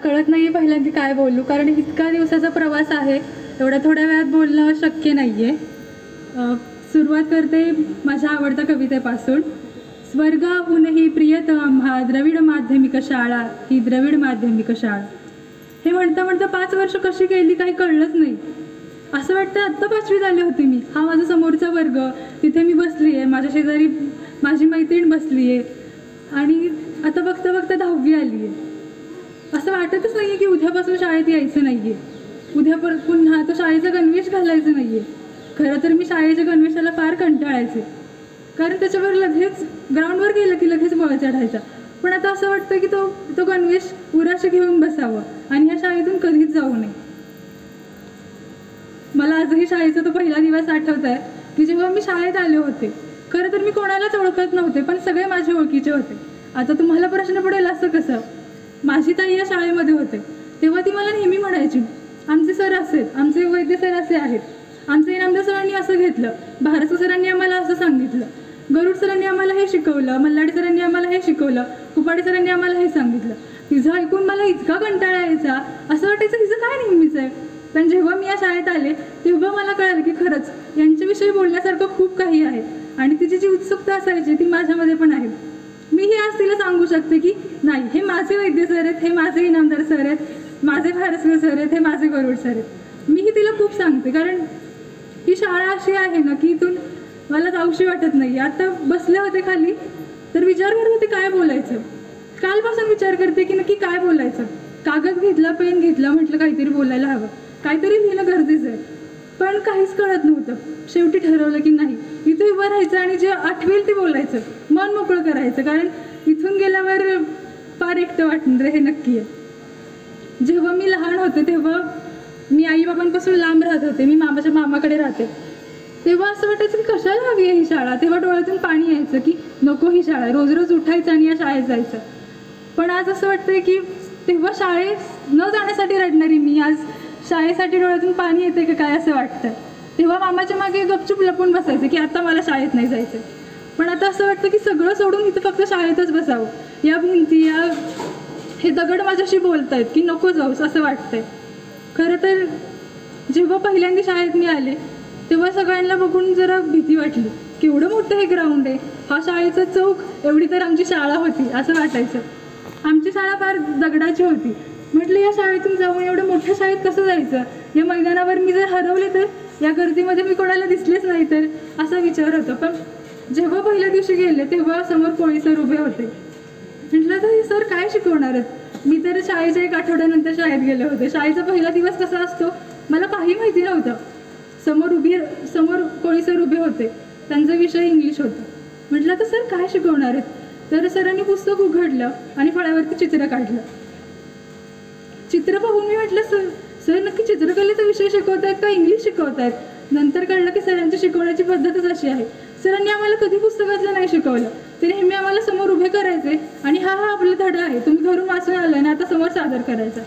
कळत नाही पहिल्यांदा काय बोलू, कारण इतका दिवसाचा प्रवास आहे, एवढ्या थोड्या वेळात बोलणं शक्य नाही आहे. सुरुवात करते माझ्या आवडत्या कवितेपासून. स्वर्गाहून ही प्रियतम हा द्रविड माध्यमिक शाळा, ही द्रविड माध्यमिक शाळा. हे म्हणता म्हणता 5 वर्ष कशी गेली काही कळलंच नाही. असं वाटतं आत्ता 5वी झाली होती मी. हा माझा समोरचा वर्ग, तिथे मी बसली आहे, माझ्या शेजारी माझी मैत्रीण बसली आहे, आणि आता बघता बघता 10वी आली आहे. असं वाटतच नाही आहे की उद्यापासून शाळेत यायचं नाही आहे, पुन्हा तो शाळेचा गणवेश घालायचं नाही आहे. खरं तर मी शाळेच्या गणवेशाला फार कंटाळायचे, कारण त्याच्यावर लगेच ग्राउंडवर गेलं की लगेच बळ चढायचा. पण आता असं वाटतं की तो गणवेश उराशी घेऊन बसावं आणि या शाळेतून कधीच जाऊ नये. मला आजही शाळेचा तो पहिला दिवस आठवत आहे की जेव्हा मी शाळेत आले होते. खरं तर मी कोणालाच ओळखत नव्हते, पण सगळे माझे ओळखीचे होते. आता तुम्हाला प्रश्न पडेल असं कसं. माझी ताई या शाळेमध्ये होते तेव्हा ती मला नेहमी म्हणायची, आमचे सर असेल, आमचे वैद्य सर असे आहेत, आमचे इनामदार सरांनी असं घेतलं, भारत सरांनी आम्हाला असं सांगितलं, गरुड सरांनी आम्हाला हे शिकवलं, मल्लाडी सरांनी आम्हाला हे शिकवलं, कुपाडे सरांनी आम्हाला हे सांगितलं. तिचं ऐकून मला इतका कंटाळा यायचा, असं वाटायचं तिचं काय नेहमीच आहे. पण जेव्हा मी या शाळेत आले तेव्हा मला कळालं की खरंच यांच्याविषयी बोलण्यासारखं खूप काही आहे, आणि तिची जी उत्सुकता असायची ती माझ्यामध्ये पण आहे. मीही आज तिला सांगू शकते की नाही, हे माझे वैद्य सर आहेत, हे माझे इनामदार सर आहेत, माझे भारसकर सर आहेत, हे माझे गरुड सर आहेत. मीही तिला खूप सांगते, कारण ही शाळा अशी आहे ना की इथून मला जाऊशी वाटत नाही. आता बसले होते खाली तर विचार करत होते काय बोलायचं. कालपासून विचार करते की नक्की काय बोलायचं. कागद घेतला, पेन घेतला, म्हटलं काहीतरी बोलायला हवं, काहीतरी लिहिणं गरजेचं आहे. पण काहीच कळत नव्हतं. शेवटी ठरवलं की नाही, इथे उभं राहायचं आणि जे आठवेल ते बोलायचं, मन मोकळं करायचं, कारण इथून गेल्यावर फार एकटं वाटणार हे नक्की आहे. जेव्हा मी लहान होते तेव्हा मी आईबाबांपासून लांब राहत होते, मी माझ्या मामाकडे राहते. तेव्हा असं वाटायचं की कशाला हवी आहे ही शाळा. तेव्हा डोळ्यातून पाणी यायचं की नको ही शाळा, रोज रोज उठायचं आणि या शाळेत जायचं. पण आज असं वाटतंय की तेव्हा शाळेत न जाण्यासाठी रडणारी मी आज शाळेसाठी डोळ्यातून पाणी येते का काय असं वाटतं. तेव्हा मामाच्या मागे गपचूप लपून बसायचं की आता मला शाळेत नाही जायचं. पण आता असं वाटतं की सगळं सोडून इथं फक्त शाळेतच बसावं. या भिंती, हे दगड माझ्याशी बोलतायत की नको जाऊस असं वाटतंय. खरं तर जेव्हा पहिल्यांदा शाळेत मी आले तेव्हा सगळ्यांना बघून जरा भीती वाटली. केवढं मोठं हे ग्राउंड आहे, हा शाळेचा चौक, एवढी तर आमची शाळा होती असं वाटायचं. आमची शाळा फार दगडाची होती. म्हटलं या शाळेतून जाऊन एवढं मोठ्या शाळेत कसं जायचं. या मैदानावर मी जर हरवले तर, या गर्दीमध्ये मी कोणाला दिसलेच नाही तर, असा विचार होता. पण जेव्हा पहिल्या दिवशी गेले तेव्हा समोर कोळी सर उभे होते. म्हटलं तर हे सर काय शिकवणार आहेत. मी तर शाळेच्या 1 आठवड्यानंतर शाळेत गेले होते. शाळेचा पहिला दिवस कसा असतो मला काही माहिती नव्हतं. समोर कोळी सर उभे होते, त्यांचा विषय इंग्लिश होता. म्हटलं तर सर काय शिकवणार आहेत. तर सरांनी पुस्तक उघडलं आणि फळ्यावरती चित्र काढलं. चित्र पाहून मी म्हटलं सर नक्की चित्रकलेचा विषय शिकवत आहेत का इंग्लिश शिकवत आहेत. नंतर कळलं की सरांची शिकवण्याची पद्धतच अशी आहे. सरांनी आम्हाला कधी पुस्तकातलं नाही शिकवलं. ते नेहमी आम्हाला समोर उभे करायचे आणि हा आपला धडा आहे, तुम्ही घरून वाचून आलाय ना, आता समोर सादर करायचा.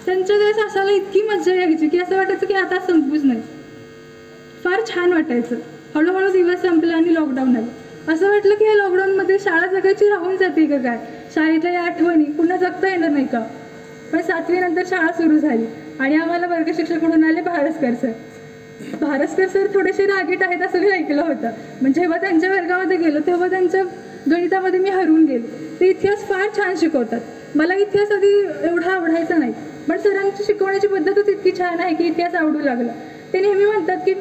त्यांच्या वेळेस असायला इतकी मजा यायची की असं वाटायचं की आता संपूच नाही. फार छान वाटायचं. हळूहळू दिवस संपला आणि लॉकडाऊन आलं. असं वाटलं की या लॉकडाऊनमध्ये शाळा जगायची राहून जाते का काय. शाळेतल्या या आठवणी पुन्हा जगता येणार नाही का. पण 7वी नंतर शाळा सुरू झाली आणि आम्हाला वर्ग शिक्षक म्हणून आले भारसकर सर. भारसकर सर थोडेसे रागीट आहेत असं मी ऐकलं होतं. म्हणजे जेव्हा त्यांच्या वर्गामध्ये गेलो तेव्हा त्यांच्या गणितामध्ये मी हरवून गेले. ते इतिहास फार छान शिकवतात. मला इतिहास आधी एवढा आवडायचा नाही, पण सरांची शिकवण्याची पद्धतच इतकी छान आहे की इतिहास आवडू लागला. ते नेहमी म्हणतात की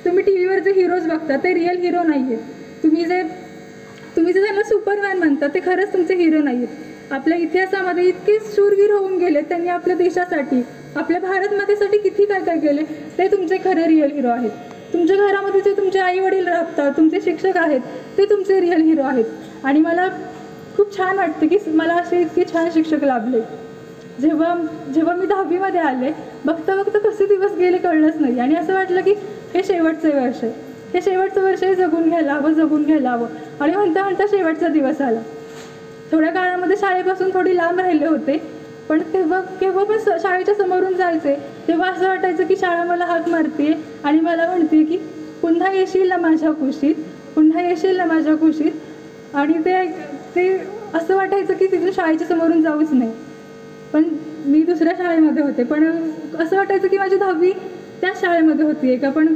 तुम्ही TV वर जे हिरोज बघता ते रिअल हिरो नाही आहेत. तुम्ही जे त्यांना सुपरमॅन म्हणता ते खरंच तुमचे हिरो नाही आहेत. आपल्या इतिहासामध्ये इतके शूरवीर होऊन गेले, त्यांनी आपल्या देशासाठी, आपल्या भारत मातेसाठी किती काय काय केले, ते तुमचे खरे रिअल हिरो आहेत. तुमच्या घरामध्ये जे तुमचे आई वडील राहतात, तुमचे शिक्षक आहेत, ते तुमचे रिअल हिरो आहेत. आणि मला खूप छान वाटतं की मला असे इतके छान शिक्षक लाभले. जेव्हा मी 10वीमध्ये आले, बघता बघता कसे दिवस गेले कळलंच नाही. आणि असं वाटलं की हे शेवटचं वर्ष आहे, हे शेवटचं वर्ष जगून घ्यायला हवं. आणि म्हणता म्हणता शेवटचा दिवस आला. थोड्या काळामध्ये शाळेपासून थोडी लांब राहिले होते, पण केव्हा पण शाळेच्या समोरून जायचे तेव्हा असं वाटायचं की शाळा मला हाक मारते आणि मला म्हणते की पुन्हा येशील ना माझ्या कुशीत, पुन्हा येशील ना माझ्या कुशीत. आणि ते असं वाटायचं की तिथून शाळेच्या समोरून जाऊच नाही. पण मी दुसऱ्या शाळेमध्ये होते, पण असं वाटायचं की माझी 10वी त्याच शाळेमध्ये होती आहे का. पण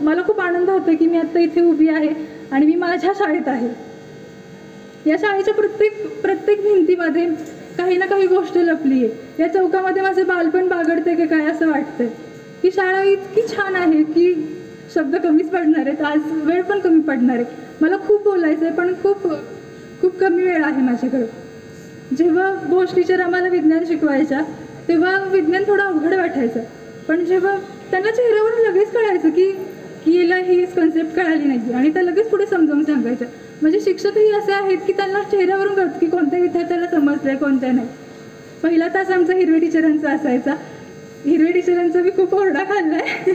मला खूप आनंद होतो की मी आत्ता इथे उभी आहे आणि मी माझ्या शाळेत आहे. या शाळेच्या प्रत्येक भिंतीमध्ये काही ना काही गोष्ट लपली आहे. या चौकामध्ये माझं बालपण बागडते की काय असं वाटतंय. ही शाळा इतकी छान आहे की शब्द कमीच पडणार आहेत, आज वेळ पण कमी पडणार आहे. मला खूप बोलायचं आहे पण खूप कमी वेळ आहे माझ्याकडे. जेव्हा घोष टीचर आम्हाला विज्ञान शिकवायच्या तेव्हा विज्ञान थोडं अवघड वाटायचं, पण जेव्हा त्यांना चेहऱ्यावरून लगेच कळायचं की याला ही कन्सेप्ट कळाली नाही आणि त्या लगेच पुढे समजावून सांगायचं. म्हणजे शिक्षकही असे आहेत की त्यांना चेहऱ्यावरून कळतं की कोणत्या विद्यार्थ्याला समजलंय कोणत्या नाही. पहिला तास आमचा हिरवे टीचरांचा असायचा. हिरवे टीचरांचा मी खूप ओरडा खाल्लाय,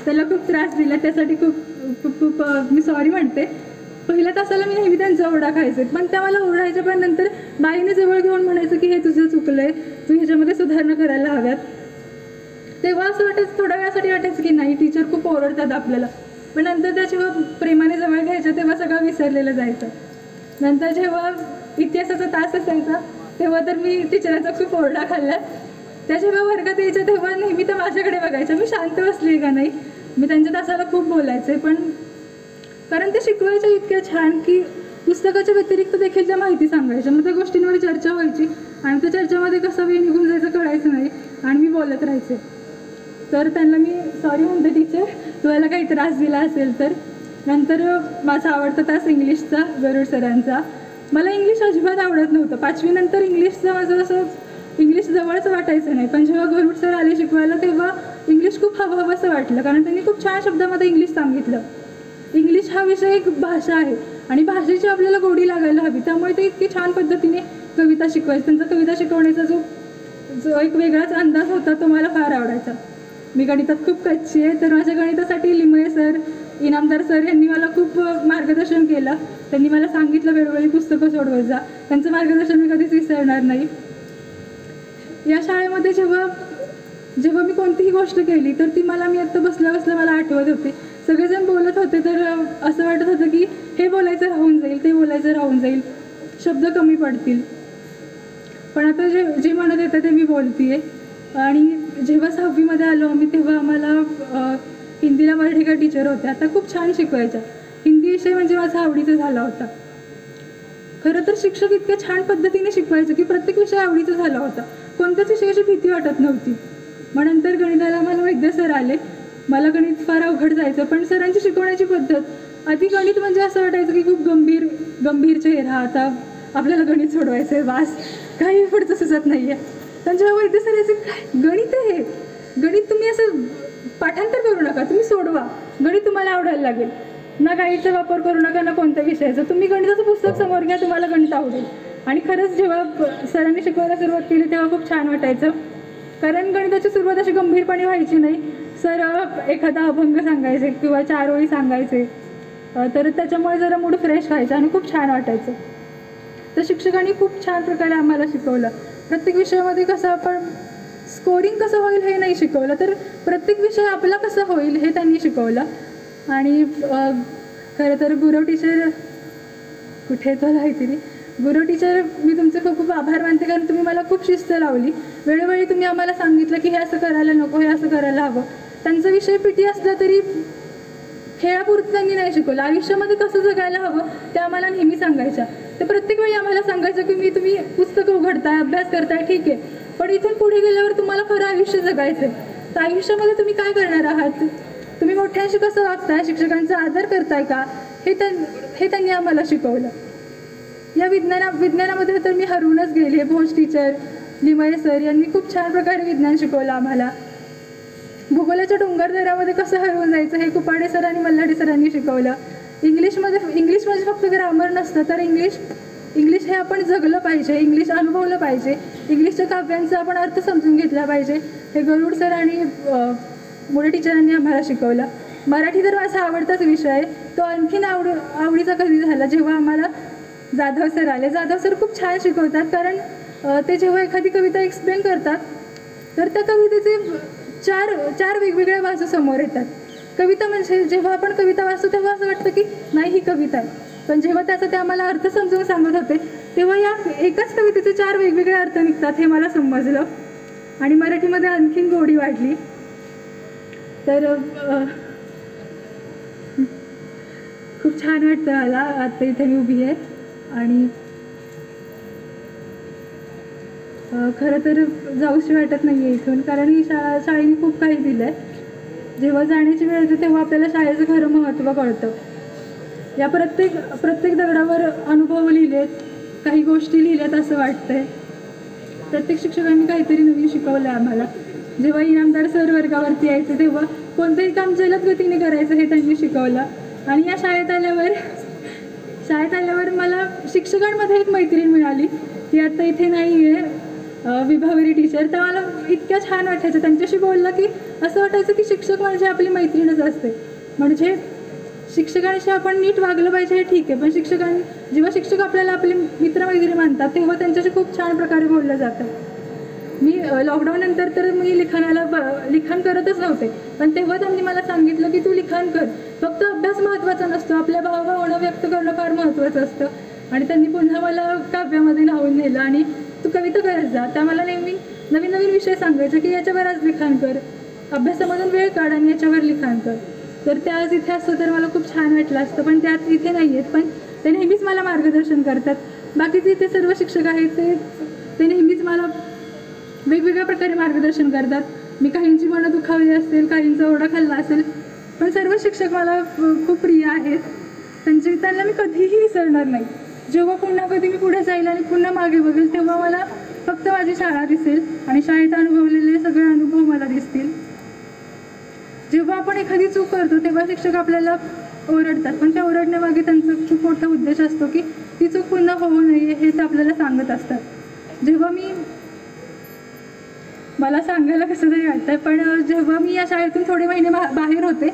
त्याला खूप त्रास दिला, त्यासाठी खूप मी सॉरी म्हणते. पहिल्या तासाला मी नेहमी त्यांचा ओरडा खायचे, पण त्या मला ओरडायच्या, पण नंतर बाईने जवळ घेऊन म्हणायचं की हे तुझं चुकलंय, तू ह्याच्यामध्ये सुधारणा करायला हव्यात. तेव्हा असं वाटायचं, थोड्या वेळासाठी वाटायचं की नाही टीचर खूप ओरडतात आपल्याला, पण नंतर त्या जेव्हा प्रेमाने जवळ घ्यायचं तेव्हा सगळं विसरलेलं जायचं. नंतर जेव्हा इतिहासाचा तास असायचा तेव्हा तर मी टीचरांचा खूप ओरडा खाल्ला. त्या जेव्हा वर्गात यायच्या तेव्हा नेहमी तर माझ्याकडे बघायच्या मी शांत बसली का नाही. मी त्यांच्या तासाला खूप बोलायचे, पण कारण ते शिकवायच्या इतक्या छान की पुस्तकाच्या व्यतिरिक्त देखील त्या माहिती सांगायच्या. मग त्या गोष्टींवर चर्चा व्हायची आणि त्या चर्चेमध्ये कसा वेळ निघून जायचं कळायचं नाही आणि मी बोलत राहायचे. तर त्यांना मी सॉरी म्हणते टीचर, तुम्हाला काही त्रास दिला असेल तर. नंतर माझा आवडता तास इंग्लिशचा, गरुड सरांचा. मला इंग्लिश अजिबात आवडत नव्हतं. 5वी नंतर इंग्लिशचं माझं असं इंग्लिश जवळच वाटायचं नाही, पण जेव्हा गरुड सर आले शिकवायला तेव्हा इंग्लिश खूप हवं असं वाटलं, कारण त्यांनी खूप छान शब्दामध्ये इंग्लिश सांगितलं. इंग्लिश हा विषय एक भाषा आहे आणि भाषेची आपल्याला गोडी लागायला हवी, त्यामुळे ते इतकी छान पद्धतीने कविता शिकवायचे. त्यांचा कविता शिकवण्याचा जो एक वेगळाच अंदाज होता तो मला फार आवडायचा. मी गणितात खूप कच्ची आहे, तर माझ्या गणितासाठी लिमये सर, इनामदार सर यांनी मला खूप मार्गदर्शन केलं. त्यांनी मला सांगितलं वेळोवेळी पुस्तकं सोडवत जा. त्यांचं मार्गदर्शन मी कधीच विसरणार नाही. या शाळेमध्ये जेव्हा मी कोणतीही गोष्ट केली तर ती मी आत्ता बसल्या मला आठवत होते. सगळेजण बोलत होते तर असं वाटत होतं की हे बोलायचं राहून जाईल, ते बोलायचं राहून जाईल, शब्द कमी पडतील, पण आता जे म्हणत येतं ते मी बोलते. आणि जेव्हा 6वीमध्ये आलो आम्ही तेव्हा आम्हाला हिंदीला मराठीकर टीचर होत्या. आता खूप छान शिकवायच्या. हिंदी विषय म्हणजे माझा आवडीचा झाला होता. खरं तर शिक्षक इतक्या छान पद्धतीने शिकवायचं की प्रत्येक विषय आवडीचा झाला होता. कोणत्याच विषयाची भीती वाटत नव्हती. मग नंतर गणिताला मला वैद्य सर आले. मला गणित फार अवघड जायचं, पण सरांची शिकवण्याची पद्धत आधी गणित म्हणजे असं वाटायचं की खूप गंभीर चेहरा, आता आपल्याला गणित सोडवायचं आहे, वास काही पुढचं सुचत नाही आहे. पण जेव्हा वैद्य सर यायचे, काय गणित आहे हे, गणित तुम्ही असं पाठांतर करू नका, तुम्ही सोडवा, गणित तुम्हाला आवडायला लागेल. ना गाईडचा वापर करू नका ना कोणत्या विषयाचा, तुम्ही गणिताचं पुस्तक समोर घ्या, तुम्हाला गणित आवडेल. आणि खरंच जेव्हा सरांनी शिकवायला सुरुवात केली तेव्हा खूप छान वाटायचं, कारण गणिताची सुरुवात अशी गंभीरपणे व्हायची नाही. सर एखादा अभंग सांगायचे किंवा 4 ओळी सांगायचे, तर त्याच्यामुळे जरा मूड फ्रेश व्हायचा आणि खूप छान वाटायचं. तर शिक्षकांनी खूप छान प्रकारे आम्हाला शिकवलं. प्रत्येक विषयामध्ये कसं आपण स्कोरिंग कसं होईल हे नाही शिकवलं, तर प्रत्येक विषय आपला कसं होईल हे त्यांनी शिकवलं. आणि खरं तर गुरव टीचर कुठे तो काहीतरी गुरव टीचर, मी तुमचे खूप आभार मानते, कारण तुम्ही मला खूप शिस्त लावली. वेळोवेळी तुम्ही आम्हाला सांगितलं की हे असं करायला नको, हे असं करायला हवं. त्यांचा विषय पिटी असला तरी खेळापुरतं त्यांनी नाही शिकवलं. आयुष्यामध्ये कसं जगायला हवं ते आम्हाला नेहमी सांगायच्या. ते प्रत्येक वेळी आम्हाला सांगायचं की तुम्ही पुस्तकं उघडताय, अभ्यास करताय, ठीक आहे, पण इथून पुढे गेल्यावर तुम्हाला खरं आयुष्य जगायचं आहे. तर आयुष्यामध्ये तुम्ही काय करणार आहात, तुम्ही मोठ्यांशी कसं वागताय, शिक्षकांचा आदर करताय का, हे त्यांनी आम्हाला शिकवलं. या विज्ञानामध्ये तर मी हरवूनच गेले. घोष टीचर, लिमये सर यांनी खूप छान प्रकारे विज्ञान शिकवलं आम्हाला. भूगोलाच्या डोंगरदऱ्यामध्ये कसं हरवून जायचं हे कुपाडे सर आणि मल्हाडे सरांनी शिकवलं. इंग्लिश म्हणजे फक्त ग्रामर नसतं, तर इंग्लिश हे आपण जगलं पाहिजे, इंग्लिश अनुभवलं पाहिजे, इंग्लिशच्या काव्यांचा आपण अर्थ समजून घेतला पाहिजे, हे गरुड सर आणि मुळे टीचरांनी आम्हाला शिकवलं. मराठी तर माझा आवडताच विषय आहे. तो आणखीन आवडीचा कधी झाला जेव्हा आम्हाला जाधव सर आले. जाधव सर खूप छान शिकवतात, कारण ते जेव्हा एखादी कविता एक्सप्लेन करतात तर त्या कवितेचे चार वेगवेगळ्या बाजू समोर येतात. कविता म्हणजे जेव्हा आपण कविता वाचतो तेव्हा असं वाटतं की नाही ही कविता आहे, पण जेव्हा त्याचा ते आम्हाला अर्थ समजून सांगत होते तेव्हा या एकाच कवितेचे 4 वेगवेगळे अर्थ निघतात हे मला समजलं. आणि मराठीमध्ये आणखीन गोडी वाढली. तर खूप छान वाटतं मला आता इथे मी उभी आहे. आणि खरं तर जाऊशी वाटत नाही आहे इथून, कारण ही शाळेने खूप काही दिलं आहे. जेव्हा जाण्याची वेळ येते तेव्हा आपल्याला शाळेचं खरं महत्त्व कळतं. या प्रत्येक दगडावर अनुभव लिहिलेत, काही गोष्टी लिहिल्यात असं वाटतंय. प्रत्येक शिक्षकांनी काहीतरी नवीन शिकवलं आहे आम्हाला. जेव्हा इनामदार सर वर्गावरती यायचे तेव्हा कोणतंही काम जलद गतीने करायचं हे त्यांनी शिकवलं. आणि या शाळेत आल्यावर मला शिक्षकांमध्ये एक मैत्रीण मिळाली. ती आता इथे नाही आहे, विभावरी टीचर. तर मला इतक्या छान वाटायचं त्यांच्याशी बोललं की असं वाटायचं की शिक्षक म्हणजे आपली मैत्रीणच असते. म्हणजे शिक्षकांशी आपण नीट वागलं पाहिजे हे ठीक आहे, पण जेव्हा शिक्षक आपल्याला आपले मित्रमैत्रिणी मानतात तेव्हा त्यांच्याशी खूप छान प्रकारे बोललं जातं. मी लॉकडाऊननंतर तर मी लिखाण करतच नव्हते, पण तेव्हा त्यांनी मला सांगितलं की तू लिखाण कर, फक्त अभ्यास महत्त्वाचा नसतो, आपल्या भावना व्यक्त करणं फार महत्त्वाचं असतं. आणि त्यांनी पुन्हा मला काव्यामध्ये लावून नेलं आणि तू कविता करत जा. त्या मला नेहमी नवीन विषय सांगायचे की याच्यावर आज लिखाण कर, अभ्यासामधून वेळ काढ आणि याच्यावर लिखाण कर. तर ते आज इथे असतं तर मला खूप छान वाटलं असतं, पण ते आज इथे नाही आहेत. पण ते नेहमीच मला मार्गदर्शन करतात. बाकीचे इथे सर्व शिक्षक आहेत ते नेहमीच मला वेगवेगळ्या प्रकारे मार्गदर्शन करतात. मी काहींची मनं दुखावली असेल, काहींचा ओरडा खाल्ला असेल, पण सर्व शिक्षक मला खूप प्रिय आहेत. त्यांना मी कधीही विसरणार नाही. जेव्हा पुन्हा कधी मी पुढे जाईल आणि पुन्हा मागे बघेल तेव्हा मला फक्त माझी शाळा दिसेल आणि शाळेत अनुभवलेले सगळे अनुभव मला दिसतील. जेव्हा आपण एखादी चूक करतो तेव्हा शिक्षक आपल्याला ओरडतात, पण त्या ओरडण्यामागे त्यांचा खूप मोठा उद्देश असतो की ती चूक पुन्हा होऊ नये हे ते आपल्याला सांगत असतात. मला सांगायला कसं तरी वाटतंय, पण जेव्हा मी या शाळेतून थोडे महिने बाहेर होते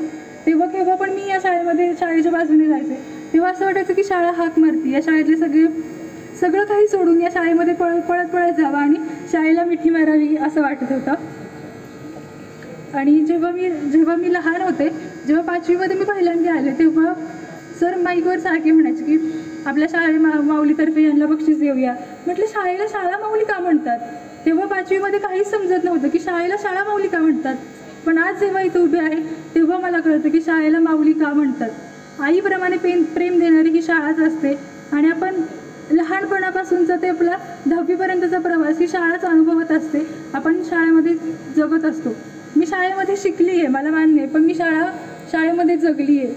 तेव्हा पण मी या शाळेच्या बाजूने जायचे, तेव्हा असं वाटायचं की शाळा हाक मारती. या शाळेतले सगळं काही सोडून या शाळेमध्ये पळत जावं आणि शाळेला मिठी मारावी असं वाटत होतं. आणि जेव्हा मी लहान होते, जेव्हा 5वीमध्ये मी पहिल्यांदा आले तेव्हा सर माईकवर सारखे म्हणायचे की आपल्या माऊलीतर्फे यांना बक्षीस देऊया. म्हटलं शाळेला शाळा माऊली का म्हणतात? तेव्हा 5वीमध्ये काहीच समजत नव्हतं की शाळेला शाळा माऊली का म्हणतात. पण आज जेव्हा इथं उभे आहे तेव्हा मला कळतं की शाळेला माऊली का म्हणतात. आईप्रमाणे प्रेम देणारी ही शाळाच असते. आणि आपण लहानपणापासूनचा ते आपला 10वीपर्यंतचा प्रवास ही शाळाच अनुभवत असते. आपण शाळेमध्ये जगत असतो. मी शाळेमध्ये शिकली आहे, मला मान्य आहे, पण मी शाळेमध्ये जगली आहे.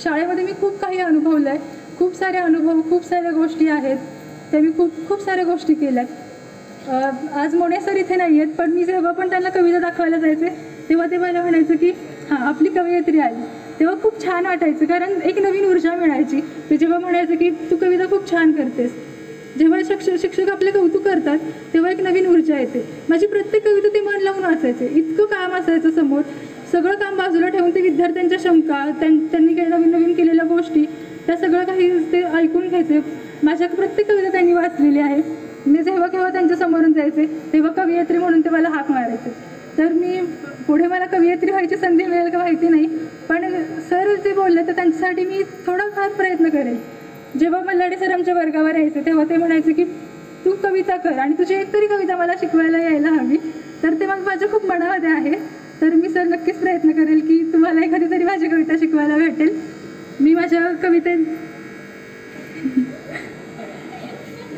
शाळेमध्ये मी खूप काही अनुभवलं आहे. खूप सारे अनुभव, खूप साऱ्या गोष्टी आहेत त्या मी खूप साऱ्या गोष्टी केल्यात. आज मोने सर इथे नाही आहेत, पण मी जेव्हा पण त्यांना कविता दाखवायला जायचे तेव्हा ते मला म्हणायचं की हां आपली कवयित्री आली. तेव्हा खूप छान वाटायचं, कारण एक नवीन ऊर्जा मिळायची. ते जेव्हा म्हणायचं की तू कविता खूप छान करतेस, जेव्हा शिक्षक आपले कौतुक करतात तेव्हा एक नवीन ऊर्जा येते. माझी प्रत्येक कविता ते मन लावून वाचायचे. इतकं काम असायचं समोर, सगळं काम बाजूला ठेवून ते विद्यार्थ्यांच्या शंका, त्यांनी काही नवीन केलेल्या गोष्टी त्या सगळं काही ते ऐकून घ्यायचे. माझ्या प्रत्येक कविता त्यांनी वाचलेली आहे. मी जेव्हा केव्हा त्यांच्या समोरून जायचे तेव्हा कवयित्री म्हणून ते मला हाक मारायचे. तर मी पुढे मला कवयित्री व्हायची संधी मिळेल का माहिती नाही, पण सर जे बोलले तर त्यांच्यासाठी मी थोडाफार प्रयत्न करेल. जेव्हा मल्हारी सर आमच्या वर्गावर यायचे तेव्हा ते म्हणायचे की तू कविता कर आणि तुझी एक तरी कविता मला शिकवायला यायला हवी. तर ते मग माझ्या खूप मनामध्ये आहे. तर मी सर नक्कीच प्रयत्न करेल की तुम्हाला एखादी तरी माझी कविता शिकवायला भेटेल. मी माझ्या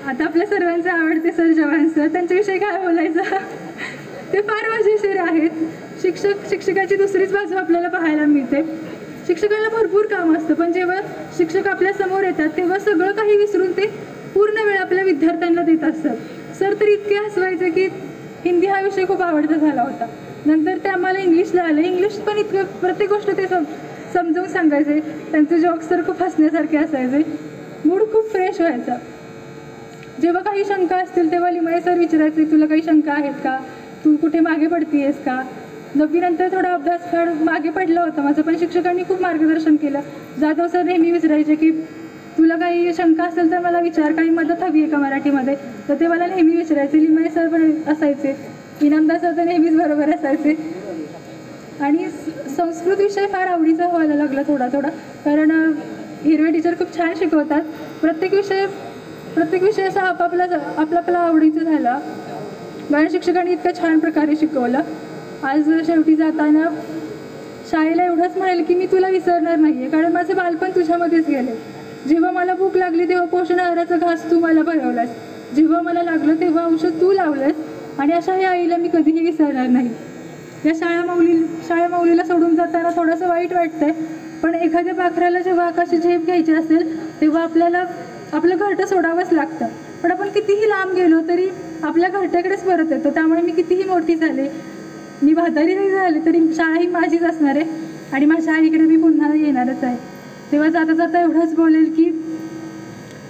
आता आपल्या सर्वांचे आवडते सर जवान सर, त्यांच्याविषयी काय बोलायचं. ते फार मजेशीर आहेत. शिक्षकाची दुसरीच बाजू आपल्याला पाहायला मिळते. शिक्षकांना भरपूर काम असतं, पण जेव्हा शिक्षक आपल्या समोर येतात तेव्हा सगळं काही विसरून ते पूर्ण वेळ आपल्या विद्यार्थ्यांना देत असतात. सर तर इतके हसवायचे की हिंदी हा विषय खूप आवडता झाला होता. नंतर ते आम्हाला इंग्लिशला आलं. इंग्लिश पण इतकं प्रत्येक गोष्ट ते समजावून सांगायचे. त्यांचे जॉक्स तर खूप हसण्यासारखे असायचे. मूड खूप फ्रेश व्हायचा. जेव्हा काही शंका असतील तेव्हा लिमये सर विचारायचे तुला काही शंका आहेत का, तू कुठे मागे पडतीयेस का. 9वीनंतर थोडा अभ्यास मागे पडला होता माझं, पण शिक्षकांनी खूप मार्गदर्शन केलं. जाधव सर नेहमी विचारायचे की तुला काही शंका असेल तर मला विचार, काही मदत हवी आहे का मराठीमध्ये, तर ते मला नेहमी विचारायचे. लिमये सर पण असायचे, इनामदार सर तर नेहमीच बरोबर असायचे. आणि संस्कृत विषय फार आवडीचा व्हायला लागला थोडा, कारण हिरवे टीचर खूप छान शिकवतात. प्रत्येक विषय असा आपापला आवडीचा झाला. माझ्या शिक्षकांनी इतक्या छान प्रकारे शिकवलं. आज शेवटी जाताना शाळेला एवढंच म्हणेल की मी तुला विसरणार नाही आहे, कारण माझं बालपण तुझ्यामध्येच गेले. जेव्हा मला भूक लागली तेव्हा पोषण आहाराचा घास तू मला भरवलास, जेव्हा मला लागलं तेव्हा औषध तू लावलंस, आणि अशा ह्या आईला मी कधीही विसरणार नाही. या शाळा माऊलीला सोडून जाताना थोडंसं वाईट वाटतंय, पण एखाद्या पाखराला जेव्हा आकाशी झेप घ्यायची असेल तेव्हा आपल्याला आपलं घरटं सोडावंच लागतं. पण आपण कितीही लांब गेलो तरी आपल्या घरट्याकडेच परत येतो. त्यामुळे मी कितीही मोठी झाले, मी म्हातारी नाही झाले तरी शाळा ही माझीच असणार आहे आणि माझ्या आईकडे मी पुन्हा येणारच आहे. तेव्हा जाता जाता एवढंच बोलेल की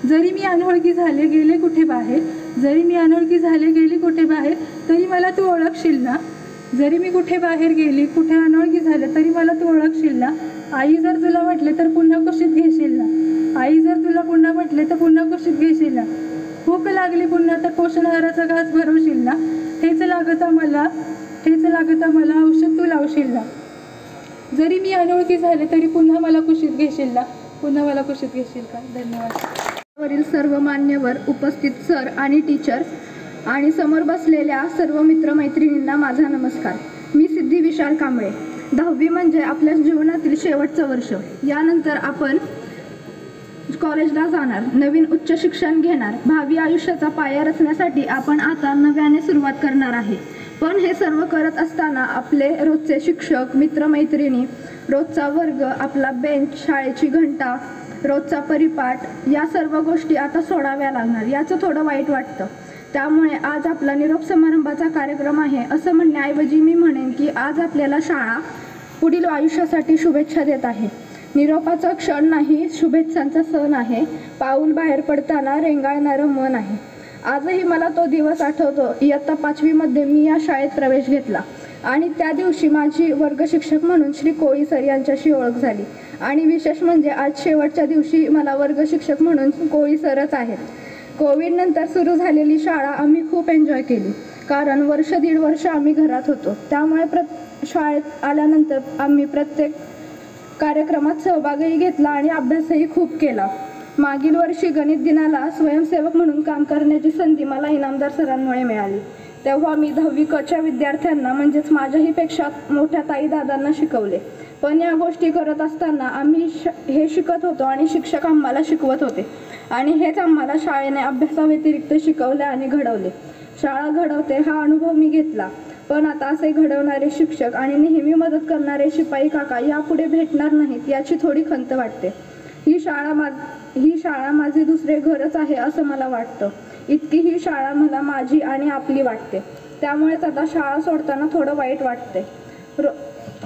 जरी मी अनोळखी झाले गेले कुठे बाहेर, जरी मी अनोळखी झाले गेली कुठे बाहेर, तरी मला तू ओळखशील ना. जरी मी कुठे बाहेर गेली, कुठे अनोळखी झाले, तरी मला तू ओळखशील ना. आई जर तुला म्हटले तर पुन्हा कुशीत घेशील ना. आई जर तुला पुन्हा म्हटले तर पुन्हा कुशीत घेशील ना. भूक लागली पुन्हा तर पोषण आहाराचा घास भरवशील ना. हेच लागतं मला औषध तू लावशील ना. जरी मी अनोळखी झाले तरी पुन्हा मला कुशीत घेशील ना. पुन्हा मला कुशीत घेशील का. धन्यवाद. वरील सर्व मान्यवर, उपस्थित सर आणि टीचर्स आणि समोर बसलेल्या सर्व मित्रमैत्रिणींना माझा नमस्कार. मी सिद्धी विशाल कांबळे. 10वी म्हणजे आपल्या जीवनातील शेवटचं वर्ष. यानंतर आपण कॉलेजला जाणार, नवीन उच्च शिक्षण घेणार. भावी आयुष्याचा पाया रचण्यासाठी आपण आता नव्याने सुरुवात करणार आहे. पण हे सर्व करत असताना आपले रोजचे शिक्षक, मित्रमैत्रिणी, रोजचा वर्ग, आपला बेंच, शाळेची घंटा, रोजचा परिपाठ या सर्व गोष्टी आता सोडाव्या लागणार. याचं थोडं वाईट वाटतं. त्यामुळे आज आपला निरोप समारंभाचा कार्यक्रम आहे असं म्हणण्याऐवजी मी म्हणेन की आज आपल्याला शाळा पुढील आयुष्यासाठी शुभेच्छा देत आहे. निरोपाचा क्षण नाही, शुभेच्छांचा सण आहे. पाऊल बाहेर पडताना रेंगाळणारं मन आहे. आजही मला तो दिवस आठवतो. इयत्ता 5वीमध्ये मी या शाळेत प्रवेश घेतला आणि त्या दिवशी माझी वर्ग शिक्षक म्हणून श्री कोळी सर यांच्याशी ओळख झाली. आणि विशेष म्हणजे आज शेवटच्या दिवशी मला वर्ग शिक्षक म्हणून कोळी सरच आहेत. कोविडनंतर सुरू झालेली शाळा आम्ही खूप एन्जॉय केली, कारण वर्ष दीड वर्ष आम्ही घरात होतो. त्यामुळे शाळेत आल्यानंतर आम्ही प्रत्येक कार्यक्रमात सहभागही घेतला आणि अभ्यासही खूप केला. मागील वर्षी गणित दिनाला स्वयंसेवक म्हणून काम करण्याची संधी मला इनामदार सरांमुळे मिळाली. तेव्हा मी 10वी क च्या विद्यार्थ्यांना म्हणजेच माझ्याही पेक्षा मोठ्या ताई दादांना शिकवले. पण या गोष्टी करत असताना आम्ही हे शिकत होतो आणि शिक्षक आम्हाला शिकवत होते आणि हेच आम्हाला शाळेने अभ्यासाव्यतिरिक्त शिकवले आणि घडवले. शाळा घडवते हा अनुभव मी घेतला. पण आता असे घडवणारे शिक्षक आणि नेहमी मदत करणारे शिपाई काका यापुढे भेटणार नाहीत याची थोडी खंत वाटते. ही शाळा माझे दुसरे घरच आहे असं मला वाटतं. इतकी ही शाळा मला माझी आणि आपली वाटते. त्यामुळेच आता शाळा सोडताना थोडं वाईट वाटते.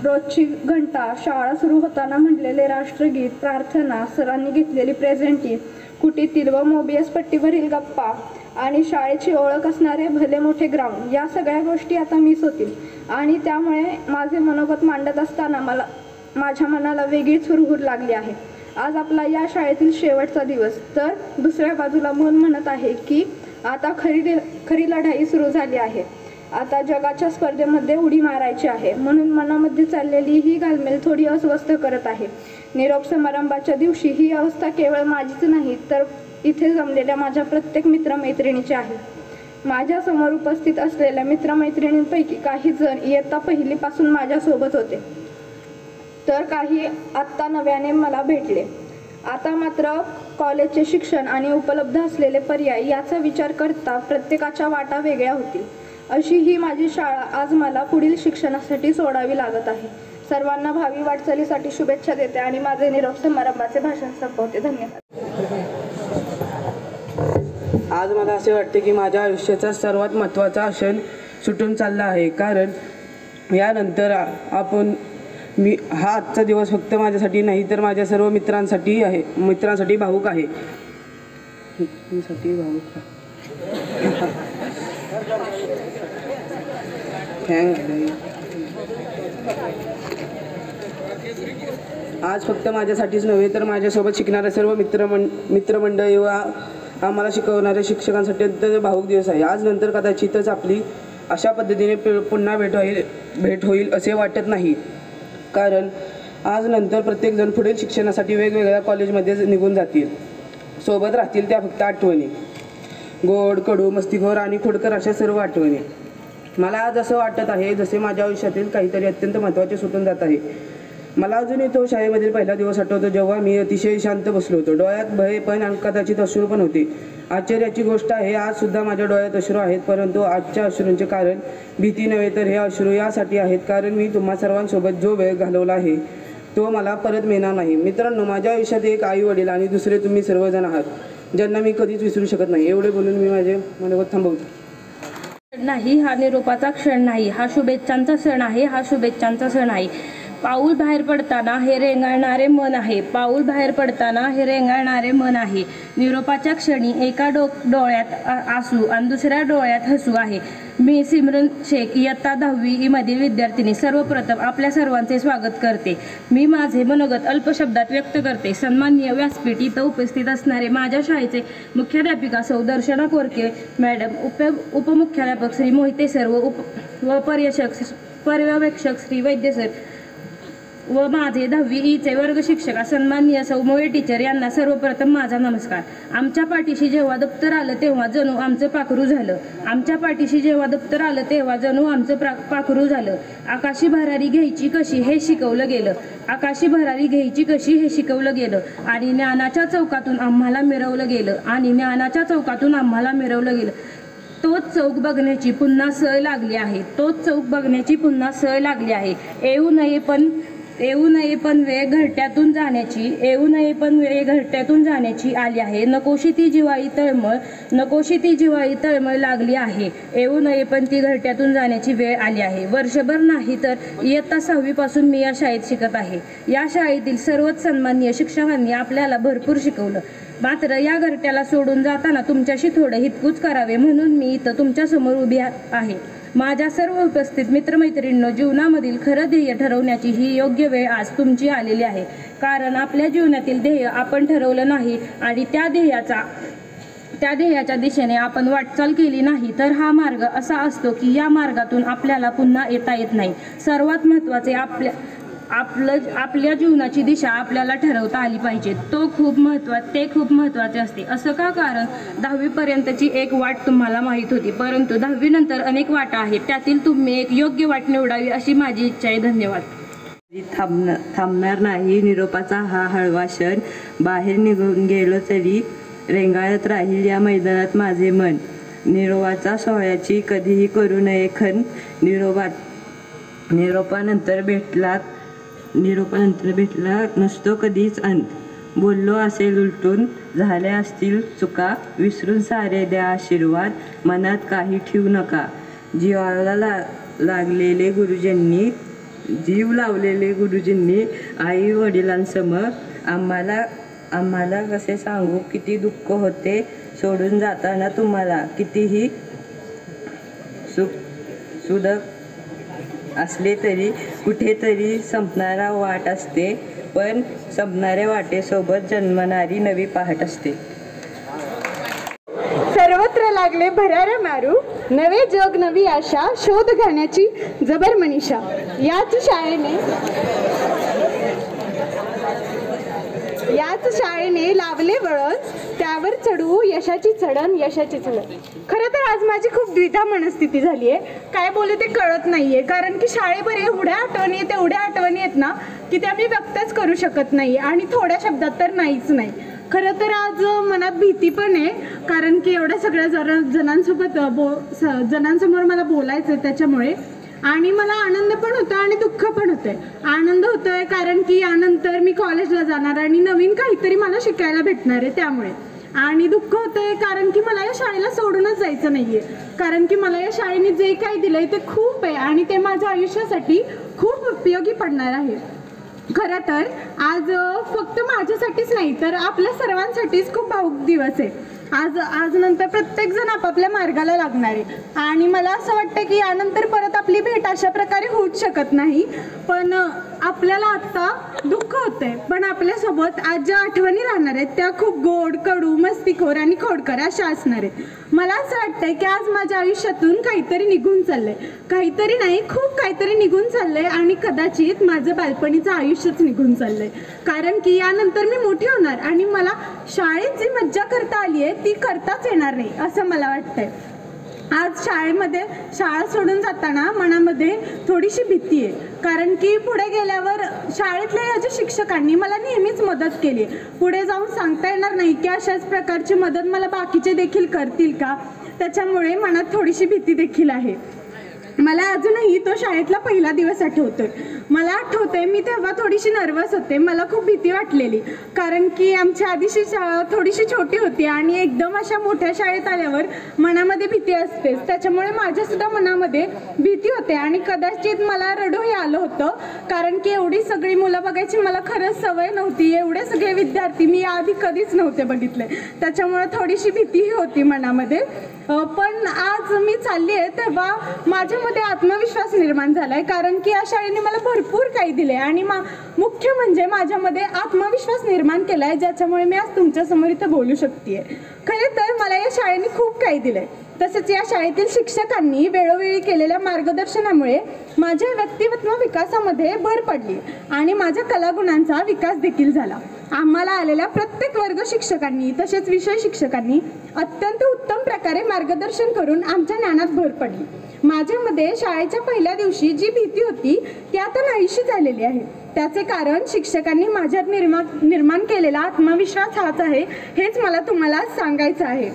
रोजची घंटा, शाळा सुरू होताना म्हटलेले राष्ट्रगीत, प्रार्थना, सरांनी घेतलेली प्रेझेंटी, कुटीतील व मोबियस पट्टीवरील गप्पा आणि शाळेची ओळख असणारे भले मोठे ग्राउंड, या सगळ्या गोष्टी आता मिस होतील. आणि त्यामुळे माझे मनोगत मांडत असताना माझ्या मनाला वेगळीच हुरहुर लागली आहे. आज आपला या शाळेतील शेवटचा दिवस, तर दुसऱ्या बाजूला मन म्हणत आहे की आता खरी लढाई सुरू झाली आहे. आता जगाच्या स्पर्धेमध्ये उडी मारायची आहे. म्हणून मनामध्ये चाललेली ही घालमेल थोडी अस्वस्थ करत आहे. निरोप समारंभाच्या दिवशी ही अवस्था केवळ माझीच नाही, तर इथे जमलेल्या माझ्या प्रत्येक मित्रमैत्रिणीची आहे. माझ्या समोर उपस्थित असलेल्या मित्रमैत्रिणींपैकी काही जण इयत्ता 1ली पासून माझ्यासोबत होते, तर काही आत्ता नव्याने मला भेटले. आता मात्र कॉलेजचे शिक्षण आणि उपलब्ध असलेले पर्याय याचा विचार करता प्रत्येकाच्या वाटा वेगळ्या होतील. अशी ही माझी शाळा आज मला पुढील शिक्षणासाठी सोडावी लागत आहे. सर्वांना भावी वाटचालीसाठी शुभेच्छा देते आणि माझे निरोप समारंभाचे भाषण संपवते. धन्यवाद. आज मला असे वाटते की माझ्या आयुष्याचा सर्वात महत्त्वाचा क्षण सुटून चालला आहे, कारण यानंतर हा आजचा दिवस फक्त माझ्यासाठी नाही तर माझ्या सर्व मित्रांसाठी आहे. मित्रांसाठी भावूक आहे. आज फक्त माझ्यासाठीच नव्हे तर माझ्यासोबत शिकणाऱ्या सर्व मित्रमंडळी व आम्हाला शिकवणाऱ्या शिक्षकांसाठी अत्यंत भावूक दिवस आहे. आज नंतर कदाचितच आपली अशा पद्धतीने पुन्हा भेट होईल असे वाटत नाही, कारण आज नंतर प्रत्येकजण पुढील शिक्षणासाठी वेगवेगळ्या कॉलेजमध्ये निघून जातील. सोबत राहतील त्या फक्त आठवणी, गोड, कडू, मस्तीखोर आणि खोडकर अशा सर्व आठवणी. मला आज असं वाटत आहे जसे माझ्या आयुष्यातील काहीतरी अत्यंत महत्त्वाचे सुटून जात आहे. मला अजूनही तो शाळेमधील पहिला दिवस आठवतो जेव्हा मी अतिशय शांत बसलो होतो. डोळ्यात भय पण आणि कदाचित अश्रू पण होते. आश्चर्याची गोष्ट आहे आजसुद्धा माझ्या डोळ्यात अश्रू आहेत, परंतु आजच्या अश्रूंचे कारण भीती नव्हे तर हे अश्रू यासाठी आहेत कारण मी तुम्हा सर्वांसोबत जो वेळ घालवला आहे तो मला परत मिळणार नाही. मित्रांनो, माझ्या आयुष्यात एक आई वडील आणि दुसरे तुम्ही सर्वजण आहात ज्यांना मी कधीच विसरू शकत नाही. एवढे बोलून मी माझे मनोगत थांबवतो. नाही, हा निरोपाचा क्षण नाही, हा शुभेच्छांचा सण आहे, हा शुभेच्छांचा सण आहे. पाऊल बाहेर पडताना हे रेंगाळणारे मन आहे, पाऊल बाहेर पडताना हे रेंगाळणारे मन आहे. निरोपाच्या क्षणी एका डोळ्यात आसू आणि दुसऱ्या डोळ्यात हसू आहे. मी सिमरन शेख इयत्ता 10वी मधील विद्यार्थिनी सर्वप्रथम आपल्या सर्वांचे स्वागत करते. मी माझे मनोगत अल्प शब्दात व्यक्त करते. सन्माननीय व्यासपीठ इथं उपस्थित असणारे माझ्या शाळेचे मुख्याध्यापिका सौ दर्शना कोरके मॅडम, उपमुख्याध्यापक श्री मोहिते सर व पर्यवेक्षक श्री वैद्य सर व माझे 10वी ईचे वर्ग शिक्षका सन्माननीय सौ मोये टीचर यांना सर्वप्रथम माझा नमस्कार. आमच्या पाठीशी जेव्हा दप्तर आलं तेव्हा जणू आमचं पाखरू झालं. आमच्या पाठीशी जेव्हा दप्तर आलं तेव्हा जणू आमचं पाखरू झालं. आकाशी भरारी घ्यायची कशी हे शिकवलं गेलं. आकाशी भरारी घ्यायची कशी हे शिकवलं गेलं आणि ज्ञानाच्या चौकातून आम्हाला मिरवलं गेलं. तोच चौक बघण्याची पुन्हा सय लागली आहे. येऊ नये पण वेळ घरट्यातून जाण्याची आली आहे. नकोशी ती जिवाळी तळमळ लागली आहे. येऊ नये पण ती घरट्यातून जाण्याची वेळ आली आहे. वर्षभर नाही तर इयत्ता 6वी पासून मी या शाळेत शिकत आहे. या शाळेतील सर्वच सन्माननीय शिक्षकांनी आपल्याला भरपूर शिकवलं. मात्र या घरट्याला सोडून जाताना तुमच्याशी थोडं हितकूच करावे म्हणून मी इथं तुमच्यासमोर उभी आहे. माझ्या सर्व उपस्थित मित्रमैत्रिणींनो, जीवनामधील खरं ध्येय ठरवण्याची ही योग्य वेळ आज तुमची आलेली आहे. कारण आपल्या जीवनातील ध्येय आपण ठरवलं नाही आणि त्या ध्येयाच्या दिशेने आपण वाटचाल केली नाही तर हा मार्ग असा असतो की या मार्गातून आपल्याला पुन्हा येता येत नाही. सर्वात महत्त्वाचे आपल्या जीवनाची दिशा आपल्याला ठरवता आली पाहिजे. ते खूप महत्त्वाचे असते. असं का? कारण 10वी पर्यंतची एक वाट तुम्हाला माहीत होती, परंतु 10वी नंतर अनेक वाटा आहेत. त्यातील तुम्ही एक योग्य वाट निवडावी अशी माझी इच्छा आहे. धन्यवाद. थांबणार नाही निरोपाचा हा हळवा क्षण. बाहेर निघून गेलो तरी रेंगाळत राहील या मैदानात माझे मन. निरोपाच्या सोहळ्याची कधीही करू नये खण. निरोपानंतर भेटला नसतो कधीच अंत. बोललो असेल उलटून, झाल्या असतील चुका, विसरून सारे द्या आशीर्वाद, मनात काही ठेवू नका. जीव लावलेले गुरुजींनी आई वडिलांसमोर आम्हाला कसे सांगू किती दुःख होते सोडून जाताना तुम्हाला. कितीही सुदक असले तरी कुठेतरी संपणारा वाट असते, पण संपणाऱ्या वाटेसोबत जन्मणारी नवी पहाट असते. सर्वत्र लागले भराऱ्या मारू, नवे जग नवी आशा, शोध घाण्याची जबर मनीषा. याच शाळेने लावले वळण, त्यावर चढू यशाची चढण. खरं तर आज माझी खूप द्विधा मनस्थिती झाली आहे. काय बोलू ते कळत नाहीये, कारण की शाळेवर एवढ्या आठवणी आहेत ना की त्या मी व्यक्तच करू शकत नाही आणि थोड्या शब्दात तर नाहीच नाही. खरं तर आज मनात भीती पण आहे, कारण की एवढ्या सगळ्या जणांसमोर मला बोलायचं आहे त्याच्यामुळे. आणि मला आनंद पण होतो आणि दुःख पण होतंय. आनंद होतोय कारण की यानंतर मी कॉलेजला जाणार आणि नवीन काहीतरी मला शिकायला भेटणार आहे त्यामुळे. आणि दुःख होतंय कारण की मला या शाळेला सोडूनच जायचं नाहीये, कारण की मला या शाळेने जे काही दिलंय ते खूप आहे आणि ते माझ्या आयुष्यासाठी खूप उपयोगी पडणार आहे. खरं तर आज फक्त माझ्यासाठीच नाही तर आपल्या सर्वांसाठीच खूप भावुक दिवस आहे. आज नंतर प्रत्येक जण आपापल्या मार्गाला लागणार आहे आणि मला असं वाटतं की यानंतर परत आपली भेट अशा प्रकारे होऊच शकत नाही. पण आपल्याला आत्ता दुःख होतंय, पण आपल्यासोबत आज ज्या आठवणी राहणार आहेत त्या खूप गोड, कडू, मस्तीखोर आणि खोडकर अशा असणार आहेत. मला असं वाटतंय की आज माझ्या आयुष्यातून काहीतरी निघून चाललंय, काहीतरी नाही खूप काहीतरी निघून चाललंय आणि कदाचित माझं बालपणीचं आयुष्यच निघून चाललंय. कारण की यानंतर मी मोठी होणार आणि मला शाळेत जी मज्जा करता आली आहे ती करताच येणार नाही असं मला वाटतंय. आज शाळेमध्ये शाळा सोडून जाताना मनामध्ये थोडीशी भीती आहे, कारण की पुढे गेल्यावर शाळेतल्या ह्याच्या शिक्षकांनी मला नेहमीच मदत केली. पुढे जाऊन सांगता येणार नाही की अशाच प्रकारची मदत मला बाकीचे देखील करतील का, त्याच्यामुळे मनात थोडीशी भीती देखील आहे. मला अजूनही तो शाळेतला पहिला दिवस आठवतोय. मला आठवतंय मी तेव्हा थोडीशी नर्वस होते, मला खूप भीती वाटलेली, कारण की आमची आधीची शाळा थोडीशी छोटी होती आणि एकदम अशा मोठ्या शाळेत आल्यावर मनामध्ये भीती असतेच. त्याच्यामुळे माझ्यासुद्धा मनामध्ये भीती होते आणि कदाचित मला रडूही आलं होतं, कारण की एवढी सगळी मुलं बघायची मला खरंच सवय नव्हती. एवढे सगळे विद्यार्थी मी आधी कधीच नव्हते बघितले, त्याच्यामुळे थोडीशी भीतीही होती मनामध्ये. पण आज मी चालली आहे तेव्हा माझ्यामध्ये आत्मविश्वास निर्माण झालाय, कारण की या शाळेने मला भरपूर काही दिले आणि मुख्य म्हणजे माझ्यामध्ये आत्मविश्वास निर्माण केलाय, ज्याच्यामुळे मी आज तुमच्यासमोर इथं बोलू शकते. खरे तर मला या शाळेने खूप काही दिलंय. तसेच या शाळेतील शिक्षकांनी वेळोवेळी केलेल्या मार्गदर्शनामुळे माझ्या व्यक्तिमत्व विकासामध्ये भर पडली आणि माझ्या कलागुणांचा विकास देखील झाला. आम्हाला आलेल्या प्रत्येक वर्ग शिक्षकांनी तसेच विषय शिक्षकांनी अत्यंत उत्तम प्रकारे मार्गदर्शन करून आमच्या ज्ञानात भर पडली. माझ्यामध्ये शाळेच्या पहिल्या दिवशी जी भीती होती ती आता नाहीशी झालेली आहे. त्याचे कारण शिक्षकांनी माझ्यात निर्माण केलेला आत्मविश्वास हाच आहे, हेच मला तुम्हाला सांगायचं आहे.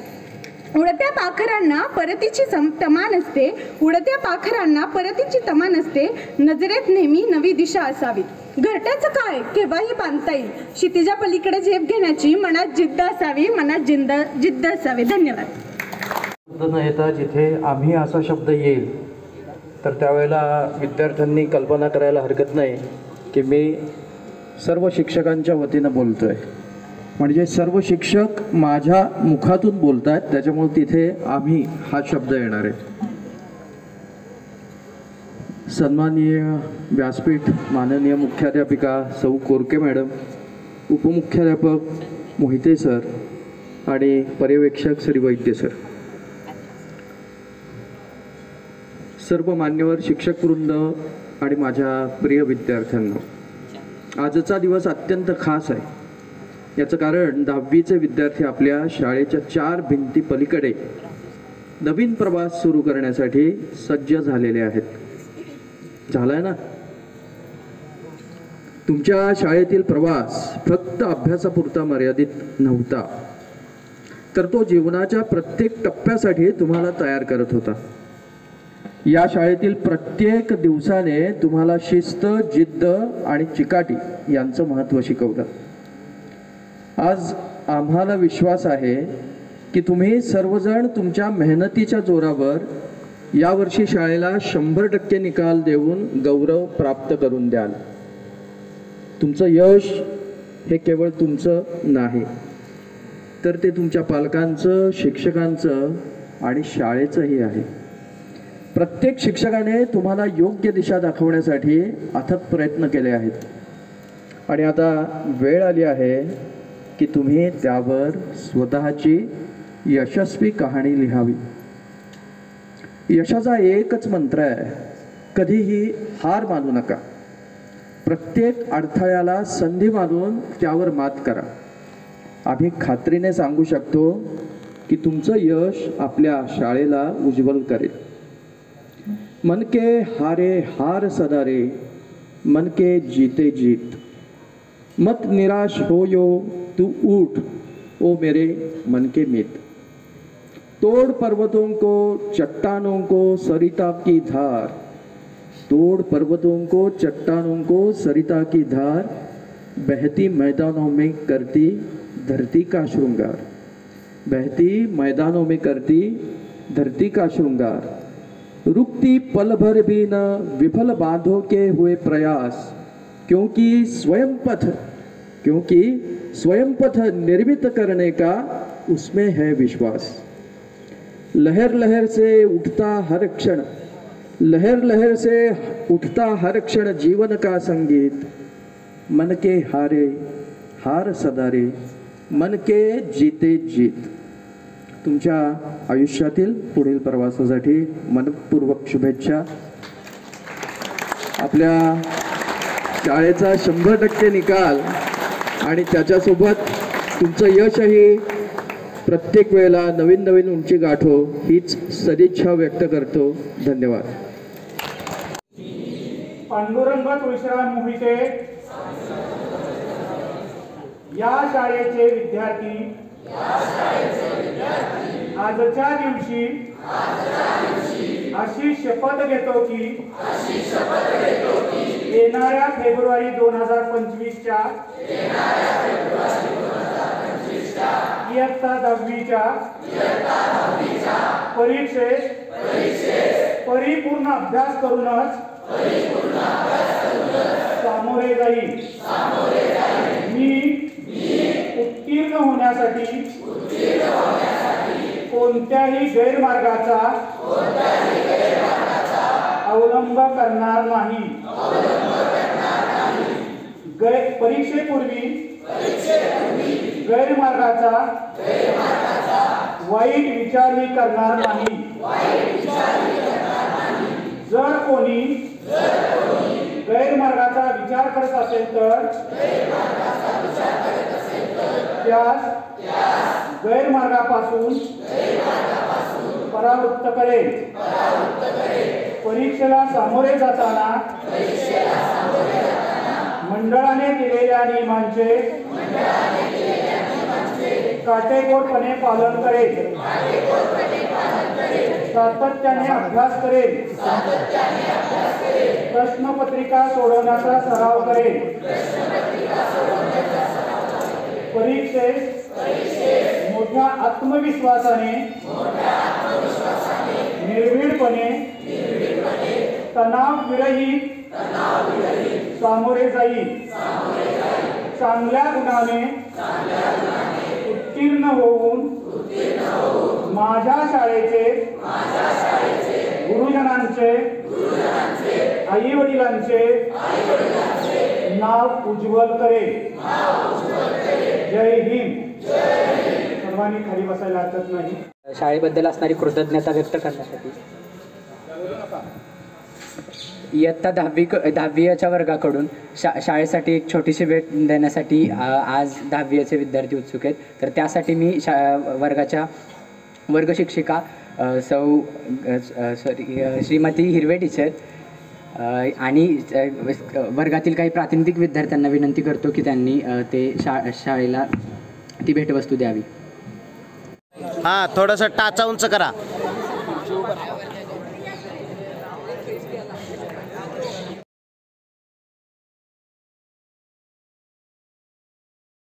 उडत्या पाखरांना परतीची तमा नसते, उडत्या पाखरांना परतीची तमा नसते, नजरेत नेहमी नवी दिशा असावी. घरट्याचं काय केव्हाही बांधता येईल, क्षितिजा पलीकडे झेप घेण्याची मनात जिद्द असावी, मनात जिद्द असावी. धन्यवाद. न येता जिथे आम्ही असा शब्द येईल तर त्यावेळेला विद्यार्थ्यांनी कल्पना करायला हरकत नाही की मी सर्व शिक्षकांच्या वतीनं बोलतो आहे, म्हणजे सर्व शिक्षक माझ्या मुखातून बोलत आहेत, त्याच्यामुळे तिथे आम्ही हा शब्द येणार आहे. सन्माननीय व्यासपीठ माननीय मुख्याध्यापिका सौ कोरके मॅडम, उपमुख्याध्यापक मोहिते सर आणि पर्यवेक्षक श्री वैद्य सर, सर्व मान्यवर शिक्षकवृंद आणि माझ्या प्रिय विद्यार्थ्यांनो, आजचा दिवस अत्यंत खास आहे. याचं कारण 10वीचे विद्यार्थी आपल्या शाळेच्या 4 भिंती पलीकडे नवीन प्रवास सुरू करण्यासाठी सज्ज झालेले आहेत. झालाय ना? तुमच्या शाळेतील प्रवास फक्त अभ्यासापुरता मर्यादित नव्हता, तर तो जीवनाच्या प्रत्येक टप्प्यासाठी तुम्हाला तयार करत होता. या शाळेतील प्रत्येक दिवसाने तुम्हाला शिस्त, जिद्द आणि चिकाटी यांचं महत्त्व शिकवलं. आज आम्हाला विश्वास आहे की तुम्ही सर्वजण तुमच्या मेहनतीच्या जोरावर यावर्षी शाळेला 100% निकाल देऊन गौरव प्राप्त करून द्याल. तुमचं यश हे केवळ तुमचं नाही, तर ते तुमच्या पालकांचं, शिक्षकांचं आणि शाळेचंही आहे. प्रत्येक शिक्षकाने तुम्हाला योग्य दिशा दाखवण्यासाठी अथक प्रयत्न केले आहेत आणि आता वेळ आली आहे की तुम्ही त्यावर स्वतःची यशस्वी कहाणी लिहावी. यशाचा एकच मंत्र आहे, कधीही हार मानू नका. प्रत्येक अडथळ्याला संधी मानून त्यावर मात करा. आम्ही खात्रीने सांगू शकतो की तुमचं यश आपल्या शाळेला उज्ज्वल करेल. मन के हारे हार सदारे, मन के जीते जीत. मत निराश हो यो तू उठ ओ मेरे मन के मित. तोड़ पर्वतों को चट्टानों को सरिता की धार, तोड़ पर्वतों को चट्टानों को सरिता की धार, बहती मैदानों में करती धरती का श्रृंगार. बहती मैदानों में करती धरती का श्रृंगार. रुकती पल भर भी न विफल बांधों के हुए प्रयास, क्योंकि स्वयं पथ निर्मित करने का उसमें है विश्वास. लहर लहर से उठता हर क्षण, लहर लहर से उठता हर क्षण जीवन का संगीत. मन के हारे हार सदारे, मन के जीते जीत. तुमच्या आयुष्यातील पुढील प्रवासासाठी मनपूर्वक शुभेच्छा. आपल्या शाळेचा 100% निकाल आणि त्याच्यासोबत तुमचं यशही प्रत्येक वेळेला नवीन नवीन उंची गाठो हीच सदिच्छा व्यक्त करतो. धन्यवाद. पांडुरंग तुळशीराम मोहिते या शाळेचे विद्यार्थी आजच्या दिवशी अशी शपथ घेतो की येणाऱ्या फेब्रुवारी 2025च्या इयत्ता 10वीच्या परीक्षेत परिपूर्ण अभ्यास करूनच सामोरे जाईल. मी उत्तीर्ण होण्यासाठी कोणत्याही गैरमार्गाचा अवलंब करणार नाही. परीक्षेपूर्वी गैरमार्गाचा वाईट विचारही करणार नाही. जर कोणी गैरमार्गाचा विचार करत असेल तर त्यास गैरमार्गापासून परावृत्त करेल. परीक्षेला सामोरे जाताना मंडळाने दिलेल्या नियमांचे काटेकोरपणे पालन करेल. सातत्याने अभ्यास करेल. प्रश्नपत्रिका सोडवण्याचा सराव करेल. परीक्षेत मोठ्या आत्मविश्वासाने निर्भीडपणे तणावविरहित सामोरे जाईल. चांगल्या गुणाने उत्तीर्ण होऊन माझ्या शाळेचे गुरुजनांचे आई वडिलांचे नाव उज्ज्वल करेल. जय हिंद. सर्वांनी खाली बसायला हरकत नाही. शाळेबद्दल असणारी कृतज्ञता व्यक्त करण्यासाठी इयत्ता 10वीच्या वर्गाकडून शाळेसाठी एक छोटीशी भेट देण्यासाठी आज 10वीचे विद्यार्थी उत्सुक आहेत. तर त्यासाठी मी वर्गाच्या वर्गशिक्षिका श्रीमती हिरवे टीचर आणि वर्गातील काही प्रातिनिधिक विद्यार्थ्यांना विनंती करतो की त्यांनी ते शाळेला ती भेटवस्तू द्यावी. हां, थोडंसं टाचा उंच करा.